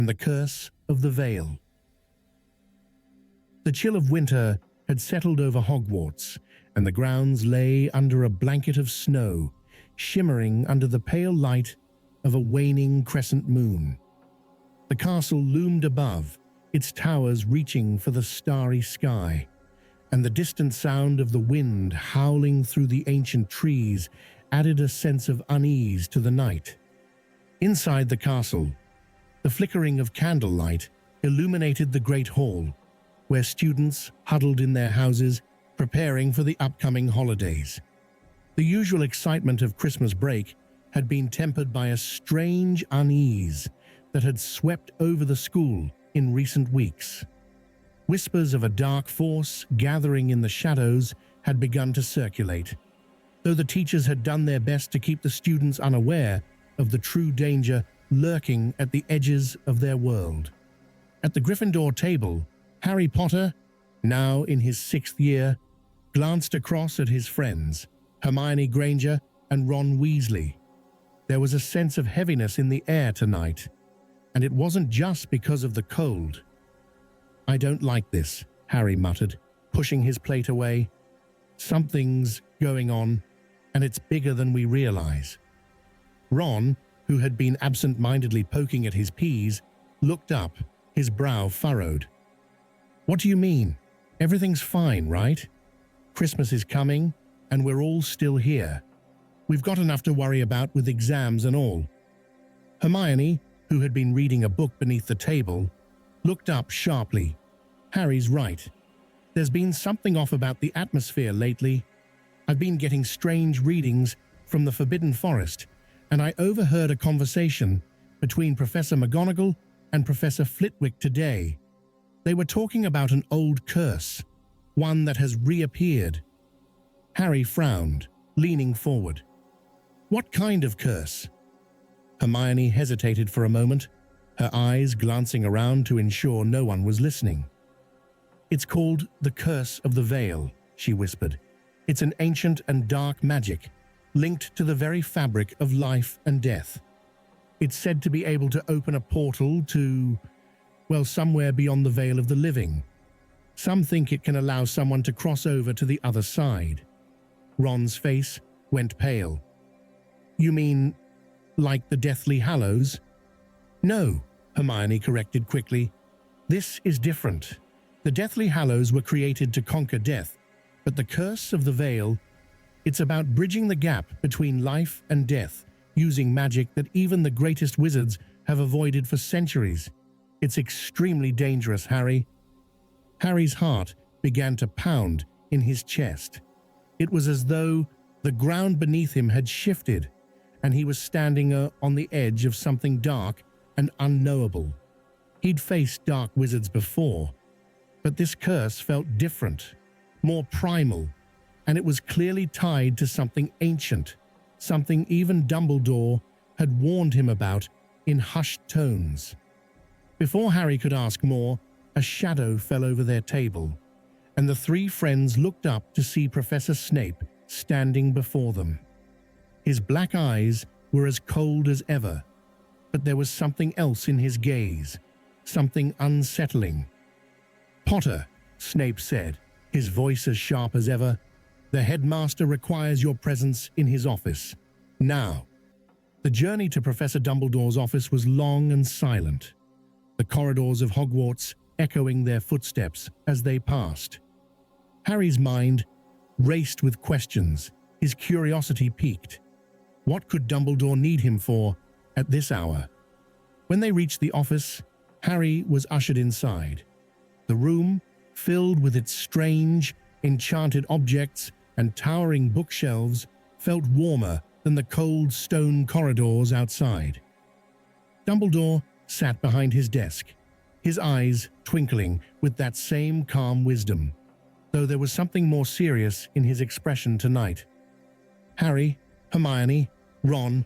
and the curse of the veil. The chill of winter had settled over Hogwarts, and the grounds lay under a blanket of snow, shimmering under the pale light of a waning crescent moon. The castle loomed above, its towers reaching for the starry sky, and the distant sound of the wind howling through the ancient trees added a sense of unease to the night. Inside the castle, the flickering of candlelight illuminated the great hall, where students huddled in their houses, preparing for the upcoming holidays. The usual excitement of Christmas break had been tempered by a strange unease that had swept over the school in recent weeks. Whispers of a dark force gathering in the shadows had begun to circulate, though the teachers had done their best to keep the students unaware of the true danger lurking at the edges of their world. At the Gryffindor table, Harry Potter, now in his 6th year, glanced across at his friends, Hermione Granger and Ron Weasley. There was a sense of heaviness in the air tonight, and it wasn't just because of the cold. "I don't like this," Harry muttered, pushing his plate away. "Something's going on, and it's bigger than we realize." Ron, who had been absent-mindedly poking at his peas, looked up, his brow furrowed. "What do you mean? Everything's fine, right? Christmas is coming, and we're all still here. We've got enough to worry about with exams and all." Hermione, who had been reading a book beneath the table, looked up sharply. "Harry's right. There's been something off about the atmosphere lately. I've been getting strange readings from the Forbidden Forest, and I overheard a conversation between Professor McGonagall and Professor Flitwick today. They were talking about an old curse, one that has reappeared." Harry frowned, leaning forward. "What kind of curse?" Hermione hesitated for a moment, her eyes glancing around to ensure no one was listening. "It's called the Curse of the Veil," she whispered. "It's an ancient and dark magic, linked to the very fabric of life and death. It's said to be able to open a portal to, well, somewhere beyond the veil of the living. Some think it can allow someone to cross over to the other side." Ron's face went pale. "You mean, like the Deathly Hallows?" "No," Hermione corrected quickly. "This is different. The Deathly Hallows were created to conquer death, but the Curse of the Veil, it's about bridging the gap between life and death, using magic that even the greatest wizards have avoided for centuries. It's extremely dangerous, Harry." Harry's heart began to pound in his chest. It was as though the ground beneath him had shifted, and he was standing on the edge of something dark and unknowable. He'd faced dark wizards before, but this curse felt different, more primal, and it was clearly tied to something ancient, something even Dumbledore had warned him about in hushed tones. Before Harry could ask more, a shadow fell over their table, and the three friends looked up to see Professor Snape standing before them. His black eyes were as cold as ever, but there was something else in his gaze, something unsettling. "Potter," Snape said, his voice as sharp as ever, "the headmaster requires your presence in his office. Now." The journey to Professor Dumbledore's office was long and silent, the corridors of Hogwarts echoing their footsteps as they passed. Harry's mind raced with questions, his curiosity piqued. What could Dumbledore need him for at this hour? When they reached the office, Harry was ushered inside. The room, filled with its strange, enchanted objects and towering bookshelves, felt warmer than the cold stone corridors outside. Dumbledore sat behind his desk, his eyes twinkling with that same calm wisdom, though there was something more serious in his expression tonight. "Harry, Hermione, Ron,"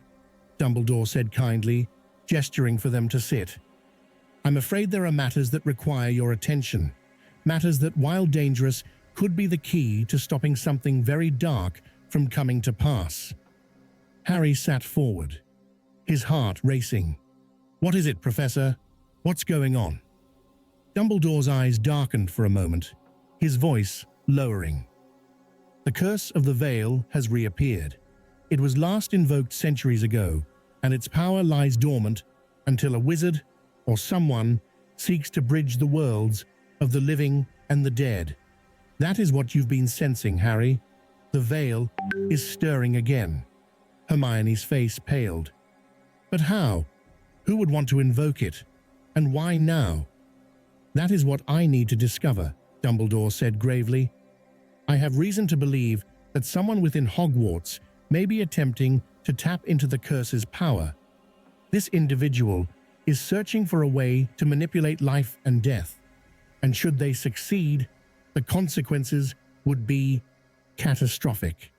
Dumbledore said kindly, gesturing for them to sit. "I'm afraid there are matters that require your attention, matters that, while dangerous, could be the key to stopping something very dark from coming to pass." Harry sat forward, his heart racing. "What is it, Professor? What's going on? Dumbledore's eyes darkened for a moment, his voice lowering. The curse of the veil has reappeared. It was last invoked centuries ago, and its power lies dormant until a wizard or someone seeks to bridge the worlds of the living and the dead. That is what you've been sensing, Harry. The veil is stirring again. Hermione's face paled. But how? Who would want to invoke it? And why now? That is what I need to discover, Dumbledore said gravely. I have reason to believe that someone within Hogwarts may be attempting to tap into the curse's power. This individual is searching for a way to manipulate life and death, and should they succeed, the consequences would be catastrophic.